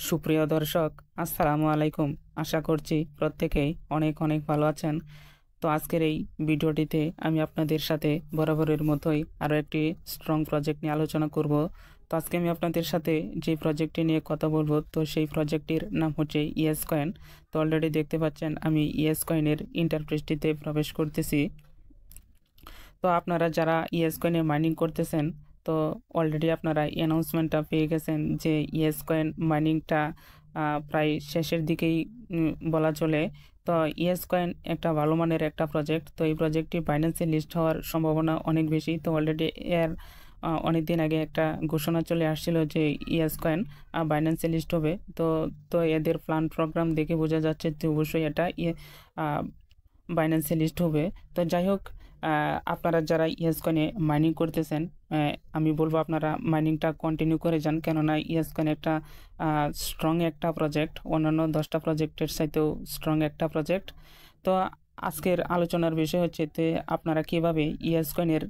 সুপ্রিয় দর্শক, আসসালামু আলাইকুম। আশা করছি প্রত্যেকেই অনেক অনেক ভালো আছেন। তো আজকের এই ভিডিওটিতে আমি আপনাদের সাথে বরাবরের মতোই আরও একটি স্ট্রং প্রজেক্ট নিয়ে আলোচনা করব। তো আজকে আমি আপনাদের সাথে যে প্রজেক্টটি নিয়ে কথা বলবো, তো সেই প্রজেক্টটির নাম হচ্ছে ইএস কয়েন। তো অলরেডি দেখতে পাচ্ছেন আমি ইএস কয়েনের ইন্টারফেসটিতে প্রবেশ করতেছি। তো আপনারা যারা ইএস কয়েনে মাইনিং করতেছেন, তো অলরেডি আপনারা অ্যানাউন্সমেন্টটা পেয়ে গেছেন যে ইএস কয়েন মাইনিংটা প্রায় শেষের দিকেই বলা চলে। তো ইএস কয়েন একটা ভালো মানের একটা প্রজেক্ট। তো এই প্রজেক্টটি বাইন্যান্সে লিস্ট হওয়ার সম্ভাবনা অনেক বেশি। তো অলরেডি এর অনেক দিন আগে একটা ঘোষণা চলে আসছিল যে ইএস কয়েন বাইন্যান্সে লিস্ট হবে। তো তো এদের প্ল্যান প্রোগ্রাম দেখে বোঝা যাচ্ছে যে অবশ্যই এটা বাইন্যান্সে লিস্ট হবে। তো যাই হোক, আপনারা যারা ইএস কয়েনে মাইনিং করতেছেন, আমি বলবো আপনারা মাইনিংটা কন্টিনিউ করে যান, কেননা ইএস কয়েন একটা স্ট্রং একটা প্রজেক্ট, অন্যান্য 10টা প্রজেক্টের সাথেও স্ট্রং একটা প্রজেক্ট। তো আজকের আলোচনার বিষয় হচ্ছে যে আপনারা কীভাবে ইএস কয়েনের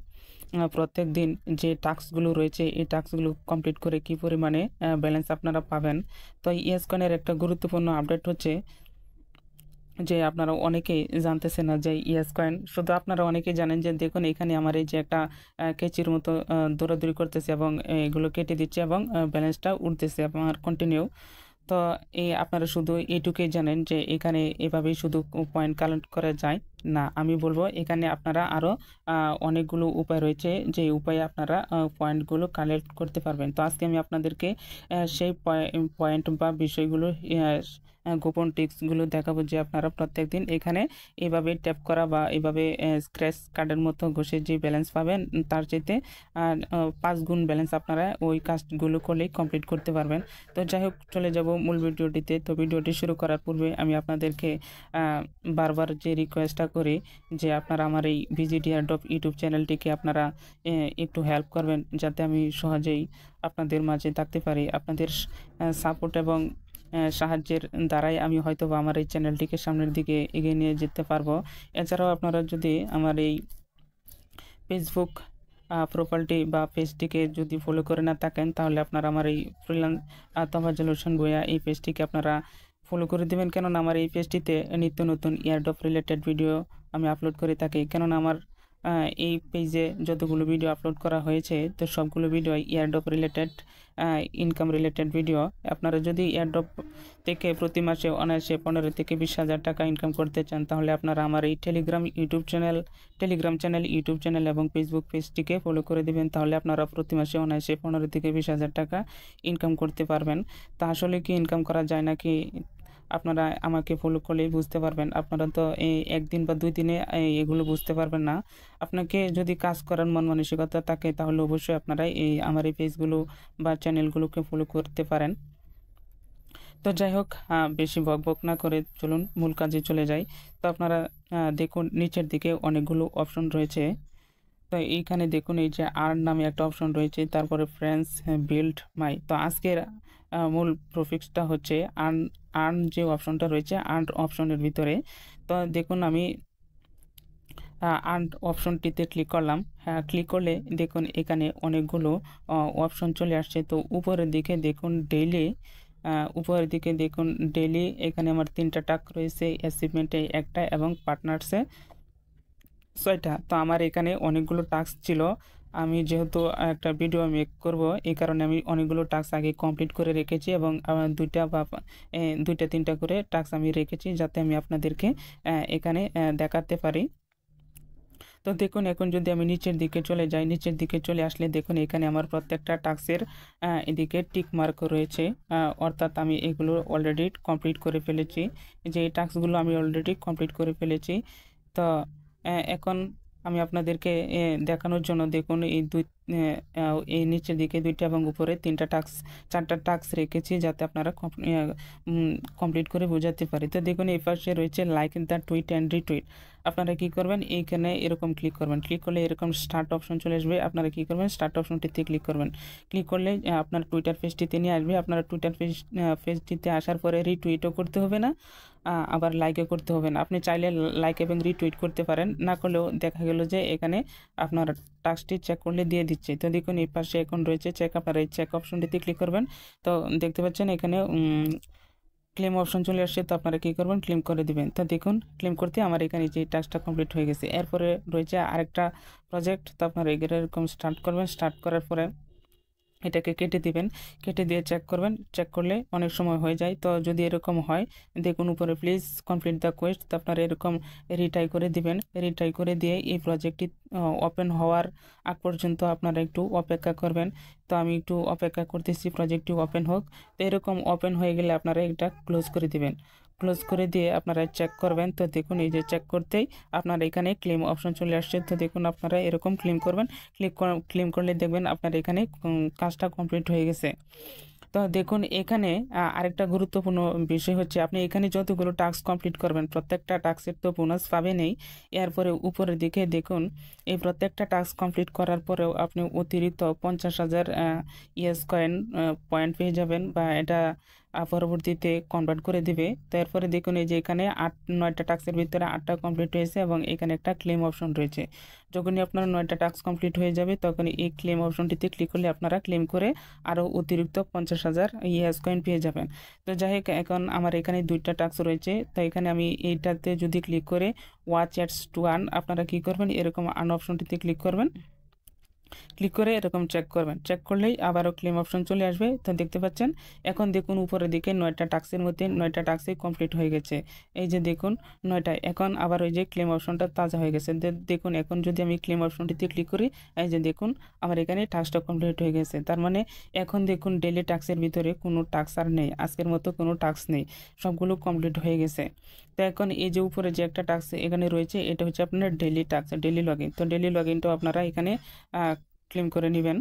প্রত্যেক দিন যে টাস্কগুলো রয়েছে এই টাস্কগুলো কমপ্লিট করে কী পরিমাণে ব্যালেন্স আপনারা পাবেন। তো ইএস কয়েনের একটা গুরুত্বপূর্ণ আপডেট হচ্ছে যে আপনারা অনেকেই জানতেছেন না যে ইয়েস কয়েন, শুধু আপনারা অনেকেই জানেন যে দেখুন এখানে আমার এই যে একটা কেচির মতো দৌড়াদৌড়ি করতেছে এবং এগুলো কেটে দিচ্ছে এবং ব্যালেন্সটা উঠতেছে আমার কন্টিনিউ। তো এই আপনারা শুধু এইটুকুই জানেন যে এখানে এভাবেই শুধু পয়েন্ট কালেক্ট করা যায় না। আমি বলবো এখানে আপনারা আরও অনেকগুলো উপায় রয়েছে, যে উপায়ে আপনারা পয়েন্টগুলো কালেক্ট করতে পারবেন। তো আজকে আমি আপনাদেরকে সেই পয়েন্ট বা বিষয়গুলো, গোপন টিপসগুলো দেখাবো, যে আপনারা প্রত্যেকদিন এখানে এভাবে ট্যাপ করা বা এভাবে স্ক্র্যাচ কার্ডের মতো ঘষে যে ব্যালেন্স পাবেন তার চাইতে 5 গুণ ব্যালেন্স আপনারা ওই কাজগুলো করলেই কমপ্লিট করতে পারবেন। তো যাই হোক, চলে যাব মূল ভিডিওটিতে। তো ভিডিওটি শুরু করার পূর্বে আমি আপনাদেরকে বারবার যে রিকোয়েস্টটা করি যে আপনারা আমার এই ভিজিটি এয়ারড্রপ ইউটিউব চ্যানেলটিকে আপনারা একটু হেল্প করবেন, যাতে আমি সহজেই আপনাদের মাঝে থাকতে পারি। আপনাদের সাপোর্ট এবং সাহায্যের দ্বারাই আমি হয়তো বা আমার এই চ্যানেলটিকে সামনের দিকে এগিয়ে নিয়ে যেতে পারবো। এছাড়াও আপনারা যদি আমার এই ফেসবুক প্রোফাইলটি বা পেজটিকে যদি ফলো করে না থাকেন, তাহলে আপনারা আমার এই ফ্রিল্যান্স তাওয়াজ্জুল হোসেন ভূঁইয়া এই পেজটিকে আপনারা ফলো করে দেবেন, কেননা আমার এই পেজটিতে নিত্য নতুন এয়ারড্রপ রিলেটেড ভিডিও আমি আপলোড করে থাকি। কেননা আমার এই পেজে যতগুলো ভিডিও আপলোড করা হয়েছে, তো সবগুলো video airdrop related, income related video. আপনারা যদি এয়ারড্রপ থেকে প্রতি মাসে অনায়াসে 15 থেকে 20 হাজার টাকা ইনকাম করতে চান, তাহলে আপনারা আমার এই টেলিগ্রাম চ্যানেল, ইউটিউব চ্যানেল এবং ফেসবুক পেজটিকে ফলো করে দেবেন। তাহলে আপনারা প্রতি মাসে অনায়াসে 15 থেকে 20 হাজার টাকা ইনকাম করতে পারবেন। তা আসলে কি ইনকাম করা যায় নাকি, আপনারা আমাকে ফলো করলেই বুঝতে পারবেন। আপনারা তো এই একদিন বা 2 দিনে এগুলো বুঝতে পারবেন না। আপনাকে যদি কাজ করার মন মানসিকতা থাকে, তাহলে অবশ্যই আপনারা আমার এই পেজগুলো বা চ্যানেলগুলোকে ফলো করতে পারেন। তো যাই হোক, বেশি বকবক না করে চলুন মূল কাজে চলে যাই। তো আপনারা দেখুন নিচের দিকে অনেকগুলো অপশন রয়েছে। তো এইখানে দেখুন এই যে আর্ন নামে একটা অপশন রয়েছে, তারপরে ফ্রেন্ডস, বিল্ড মাই। তো আজকের মূল প্রফিক্সটা হচ্ছে আর্ন। আর্ন যে অপশনটা রয়েছে আর্ন অপশনের ভিতরে, তো দেখুন আমি আর্ন অপশনটিতে ক্লিক করলাম। হ্যাঁ, ক্লিক করলে দেখুন এখানে অনেকগুলো অপশন চলে আসছে। তো উপরের দিকে দেখুন ডেইলি, উপরের দিকে দেখুন ডেইলি এখানে আমার 3টা টাস্ক রয়েছে, অ্যাচিভমেন্টে একটা এবং পার্টনার্সে 6টা। তো আমার এখানে অনেকগুলো টাস্ক ছিল। আমি যেহেতু একটা ভিডিও মেক করব, এই কারণে আমি অনেকগুলো টাস্ক আগে কমপ্লিট করে রেখেছি এবং 2টা বা 2টা 3টা করে টাস্ক আমি রেখেছি, যাতে আমি আপনাদেরকে এখানে দেখাতে পারি। তো দেখুন এখন যদি আমি নিচের দিকে চলে যাই, নিচের দিকে চলে আসলে দেখুন এখানে আমার প্রত্যেকটা টাস্কের এদিকে টিক মার্ক রয়েছে, অর্থাৎ আমি এগুলো অলরেডি কমপ্লিট করে ফেলেছি। যে এই টাস্কগুলো আমি অলরেডি কমপ্লিট করে ফেলেছি। তো এখন আমি আপনাদেরকে দেখানোর জন্য দেখুন এই নিচের দিকে 2টা এবং উপরে 3টা টাস্ক, 4টা টাস্ক রেখেছি, যাতে আপনারা কমপ্লিট করে বোঝাতে পারি। তো দেখুন এই পাশে রয়েছে like the tweet and retweet. আপনারা কি করবেন, এইখানে এরকম ক্লিক করবেন। ক্লিক করলে এরকম স্টার্ট অপশন চলে আসবে। আপনারা কি করবেন, স্টার্ট অপশনটিতে ক্লিক করবেন। ক্লিক করলে আপনার টুইটার পেজটিতে নিয়ে আসবে। আপনারা টুইটার পেজটিতে আসার পরে রিটুইটও করতে হবে না, আবার লাইকও করতে হবে না। আপনি চাইলে লাইক এবং রিটুইট করতে পারেন, না করলেও দেখা গেল যে এখানে আপনার টাস্কটি চেক করলে দিয়ে দিচ্ছে। তো দেখুন এই পাশে এখন রয়েছে চেক, আপনারা এই চেক অপশনটিতে ক্লিক করবেন। তো দেখতে পাচ্ছেন এখানে ক্লেম অপশন চলে আসছে, তো আপনারা কী করবেন, ক্লেম করে দিবেন। তো দেখুন ক্লেম করতে আমার এখানে যে টাস্কটা কমপ্লিট হয়ে গেছে। এরপরে রয়েছে আরেকটা প্রজেক্ট, তো আপনারা এরকম স্টার্ট করবেন। স্টার্ট করার পরে এটাকে কেটে দিবেন, কেটে দিয়ে চেক করবেন। চেক করলে অনেক সময় হয়ে যায়। তো যদি এরকম হয়, দেখুন উপরে প্লিজ কমপ্লিট দ্য কোয়েস্ট, তো আপনারা এরকম রিট্রাই করে দিবেন। রিট্রাই করে দিয়ে এই প্রজেক্টটি ওপেন হওয়ার আগ পর্যন্ত আপনারা একটু অপেক্ষা করবেন। তো আমি একটু অপেক্ষা করতেছি প্রজেক্টটি ওপেন হোক। তো এরকম ওপেন হয়ে গেলে আপনারা এটা ক্লোজ করে দিবেন। ক্লোজ করে দিয়ে আপনারা চেক করবেন। তো দেখুন এই যে চেক করতেই আপনার এখানে ক্লেম অপশন চলে আসছে। তো দেখুন আপনারা এরকম ক্লেম করবেন। ক্লেম করলে দেখবেন আপনার এখানে কাজটা কমপ্লিট হয়ে গেছে। তো দেখুন এখানে আরেকটা গুরুত্বপূর্ণ বিষয় হচ্ছে, আপনি এখানে যতগুলো টাস্ক কমপ্লিট করবেন প্রত্যেকটা টাস্কের তো বোনাস পাবেনই। এরপরে উপরের দিকে দেখুন এই প্রত্যেকটা টাস্ক কমপ্লিট করার পরেও আপনি অতিরিক্ত 50,000 ইয়েস কয়েন পয়েন্ট পেয়ে যাবেন, বা এটা পরবর্তীতে কনভার্ট করে দিবে। তো এরপরে দেখুন এই যে এখানে 9টা টাস্কের ভিতরে 8টা কমপ্লিট হয়েছে এবং এখানে একটা ক্লেম অপশন রয়েছে। যখনই আপনার 9টা টাস্ক কমপ্লিট হয়ে যাবে তখন এই ক্লেম অপশনটিতে ক্লিক করলে আপনারা ক্লেম করে আরও অতিরিক্ত 50,000 ইয়েস কয়েন পেয়ে যাবেন। তো যাই হোক, এখন আমার এখানে 2টা টাস্ক রয়েছে। তো এখানে আমি এইটাতে যদি ক্লিক করে ওয়াচ অ্যাডস টু আর্ন, আপনারা কী করবেন, এরকম আর্ন অপশনটিতে ক্লিক করবেন। ক্লিক করে এরকম চেক করবেন। চেক করলেই আবারও ক্লেম অপশন চলে আসবে। তো দেখতে পাচ্ছেন এখন দেখুন উপরের দিকে 9টা টাস্কের মধ্যে 9টা টাস্কই কমপ্লিট হয়ে গেছে। এই যে দেখুন 9টা, এখন আবার ওই যে ক্লেম অপশনটা তাজা হয়ে গেছে। দেখুন এখন যদি আমি ক্লেম অপশনটিতে ক্লিক করি, এই যে দেখুন আমার এখানে টাস্কটা কমপ্লিট হয়ে গেছে। তার মানে এখন দেখুন ডেলি টাস্কের ভিতরে কোনো টাস্ক আর নেই, আজকের মতো কোনো টাস্ক নেই, সবগুলো কমপ্লিট হয়ে গেছে। তো এখন এই যে উপরে যে একটা টাস্ক এখানে রয়েছে, এটা হচ্ছে আপনার daily task, daily log in. তো ডেলি লগ ইনটাও আপনারা এখানে ক্লেম করে নেবেন।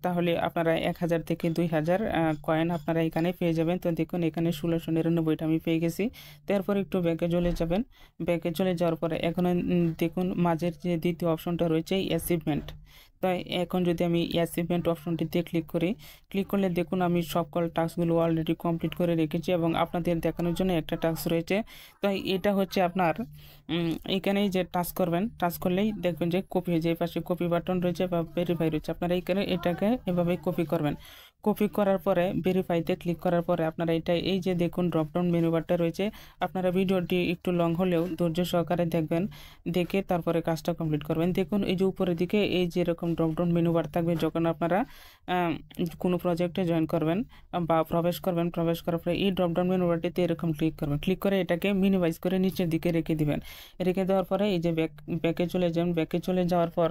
তাহলে আপনারা 1,000 থেকে 2,000 কয়েন আপনারা এখানে পেয়ে যাবেন। তো দেখুন এখানে 1699টা আমি পেয়ে গেছি। তারপর একটু ব্যাকে চলে যাবেন। ব্যাকে চলে যাওয়ার পরে এখন দেখুন মাঝের যে দ্বিতীয় অপশনটা রয়েছে অ্যাচিভমেন্ট। তো এখন যদি আমি অ্যাচিভমেন্ট অপশনটিতে ক্লিক করি, ক্লিক করলে দেখুন আমি সকল টাস্কগুলো অলরেডি কমপ্লিট করে রেখেছি এবং আপনাদের দেখানোর জন্য একটা টাস্ক রয়েছে। তো এটা হচ্ছে আপনার এইখানেই যে টাস্ক করবেন, টাস্ক করলেই দেখবেন যে কপি হয়ে যায়, পাশে কপি বাটন রয়েছে বা ভেরিফাই রয়েছে, আপনারা এইখানে এটাকে এভাবে কপি করবেন। কপি করার পরে ভেরিফাইতে ক্লিক করার পরে আপনারা এটা এই যে দেখুন ড্রপডাউন মেনু বারটা রয়েছে, আপনারা ভিডিওটি একটু লং হলেও ধৈর্য সহকারে দেখবেন, দেখে তারপরে কাজটা কমপ্লিট করবেন। দেখুন এই যে উপরের দিকে এই যে এরকম ড্রপডাউন মেনু বার থাকবে যখন আপনারা কোনো প্রজেক্টে জয়েন করবেন বা প্রবেশ করবেন, প্রবেশ করার পরে এই ড্রপডাউন মেনু বারটিতে এরকম ক্লিক করবেন। ক্লিক করে এটাকে মিনিমাইজ করে নিচের দিকে রেখে দিবেন। রেখে দেওয়ার পরে এই যে ব্যাকে চলে যান। ব্যাকে চলে যাওয়ার পর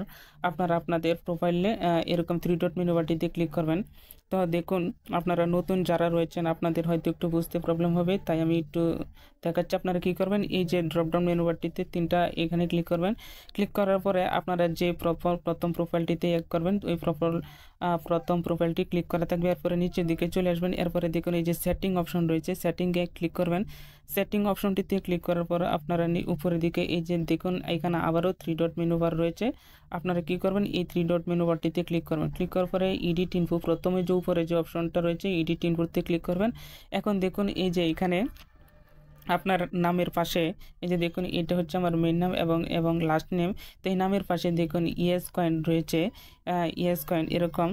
আপনারা আপনাদের প্রোফাইলে এরকম 3 ডট মেনু বারটিতে ক্লিক করবেন। তো দেখুন আপনারা নতুন যারা রয়েছেন আপনাদের হয়তো একটু বুঝতে প্রবলেম হবে, তাই আমি একটু দেখাচ্ছি। আপনারা কী করবেন, এই যে ড্রপডাউন মেনু বারটিতে 3টা এখানে ক্লিক করবেন। ক্লিক করার পরে আপনারা যে প্রথম প্রোফাইলটিতে এক করবেন, ওই প্রথম প্রোফাইলটি ক্লিক করা থাকবে। এরপরে নিচের দিকে চলে আসবেন। এরপরে দেখুন এই যে সেটিং অপশন রয়েছে, সেটিংয়ে ক্লিক করবেন। সেটিং অপশনটিতে ক্লিক করার পর আপনারা উপরের দিকে এই যে দেখুন এখানে আবারও 3 ডট মেনু বার রয়েছে। আপনারা কি করবেন, এই 3 ডট মেনু বারটিতে ক্লিক করবেন। ক্লিক করার পরে এডিট ইনফো, প্রথমে যে উপরে যে অপশনটা রয়েছে এডিট ইনফোতে ক্লিক করবেন। এখন দেখুন এই যে এখানে আপনার নামের পাশে এই যে দেখুন এটা হচ্ছে আমার মেন নাম এবং লাস্ট নেম। তো এই নামের পাশে দেখুন ইয়েস কয়েন রয়েছে, ইয়েস কয়েন এরকম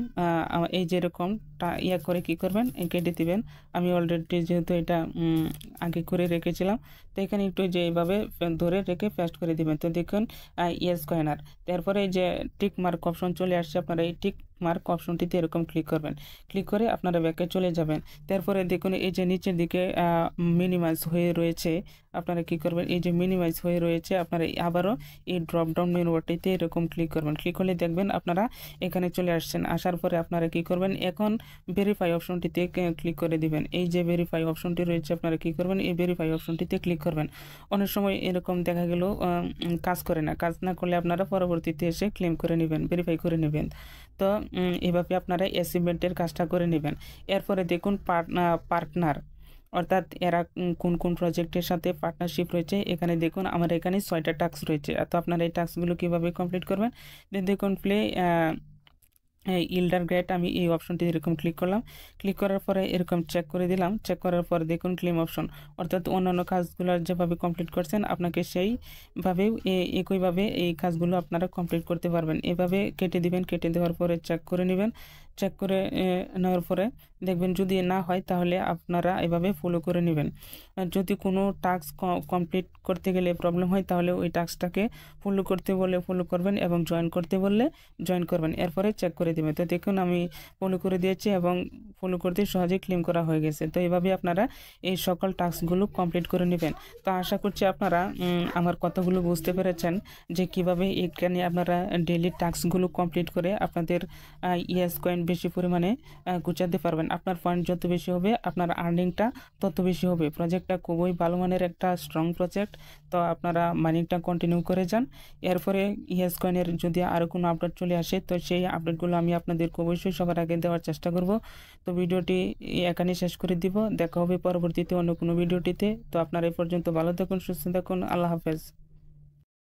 এই যে এরকমটা ইয়া করে কি করবেন, কেটে দিবেন। আমি অলরেডি যেহেতু এটা আগে করে রেখেছিলাম, তো এখানে একটু যে এইভাবে ধরে রেখে পেস্ট করে দিবেন। তো দেখুন ইয়েস কয়েনার। তারপরে এই যে টিক মার্ক অপশন চলে আসছে, আপনারা এই টিক মার্ক অপশনটিতে এরকম ক্লিক করবেন। ক্লিক করে আপনারা ব্যাকে চলে যাবেন। তারপরে দেখুন এই যে নিচের দিকে মিনিমাইজ হয়ে রয়েছে, আপনারা কি করবেন, এই যে মিনিমাইজ হয়ে রয়েছে আপনারা আবারও এই ড্রপডাউন মেনু বারটিতে এরকম ক্লিক করবেন। ক্লিক করলে দেখবেন আপনারা এখানে চলে আসছেন। আসার পরে আপনারা কি করবেন, এখন ভেরিফাই অপশনটিতে ক্লিক করে দিবেন। এই যে ভেরিফাই অপশনটি রয়েছে আপনারা কি করবেন, এই ভেরিফাই অপশনটিতে ক্লিক করবেন। অনেক সময় এরকম দেখা গেল কাজ করে না, কাজ না করলে আপনারা পরবর্তীতে এসে ক্লেম করে নেবেন, ভেরিফাই করে নেবেন। তো এভাবে আপনারা অ্যাচিভমেন্টের কাজটা করে নেবেন। এরপরে দেখুন পার্টনার, অর্থাৎ এরা কোন কোন প্রজেক্টের সাথে পার্টনারশিপ রয়েছে। এখানে দেখুন আমার এখানে 6টা টাস্ক রয়েছে। তো আপনারা এই টাস্কগুলো কীভাবে কমপ্লিট করবেন, দেখুন প্লে ইল্ডার গ্রেড আমি এই অপশনটি এরকম ক্লিক করলাম, ক্লিক করার পরে এরকম চেক করে দিলাম, চেক করার পর দেখুন ক্লেম অপশন, অর্থাৎ অন্যান্য কাজগুলো যেভাবে কমপ্লিট করছেন আপনাকে সেইভাবেও একইভাবে এই কাজগুলো আপনারা কমপ্লিট করতে পারবেন। এভাবে কেটে দিবেন, কেটে দেওয়ার পরে চেক করে নেবেন, চেক করে নেওয়ার পরে দেখবেন যদি না হয় তাহলে আপনারা এভাবে ফলো করে নেবেন। আর যদি কোনো টাস্ক কমপ্লিট করতে গেলে প্রবলেম হয় তাহলে ওই টাস্কটাকে ফলো করতে বললে ফলো করবেন এবং জয়েন করতে বললে জয়েন করবেন, এরপরে চেক করে দেবেন। তো দেখুন আমি ফলো করে দিয়েছি এবং ফলো করতে সহজেই ক্লেম করা হয়ে গেছে। তো এইভাবে আপনারা এই সকল টাস্কগুলো কমপ্লিট করে নেবেন। তো আশা করছি আপনারা আমার কথাগুলো বুঝতে পেরেছেন যে কিভাবে এখানে আপনারা ডেইলি টাস্কগুলো কমপ্লিট করে আপনাদের ইয়েস কয়েন বেশি পরিমাণে গুছাতে পারবেন। আপনার পয়েন্ট যত বেশি হবে আপনার আর্নিংটা তত বেশি হবে। প্রজেক্টটা খুবই ভালো মানের একটা স্ট্রং প্রজেক্ট। তো আপনারা মাইনিংটা কন্টিনিউ করে যান। এরপরে ইয়েস কয়েনের যদি আরও কোনো আপডেট চলে আসে তো সেই আপডেটগুলো আমি আপনাদেরকে অবশ্যই সবার আগে দেওয়ার চেষ্টা করব। তো ভিডিওটি এখানে শেষ করে দিব, দেখা হবে পরবর্তীতে অন্য কোনো ভিডিওটিতে। তো আপনারা এই পর্যন্ত ভালো থাকুন, সুস্থ থাকুন, আল্লাহ হাফেজ।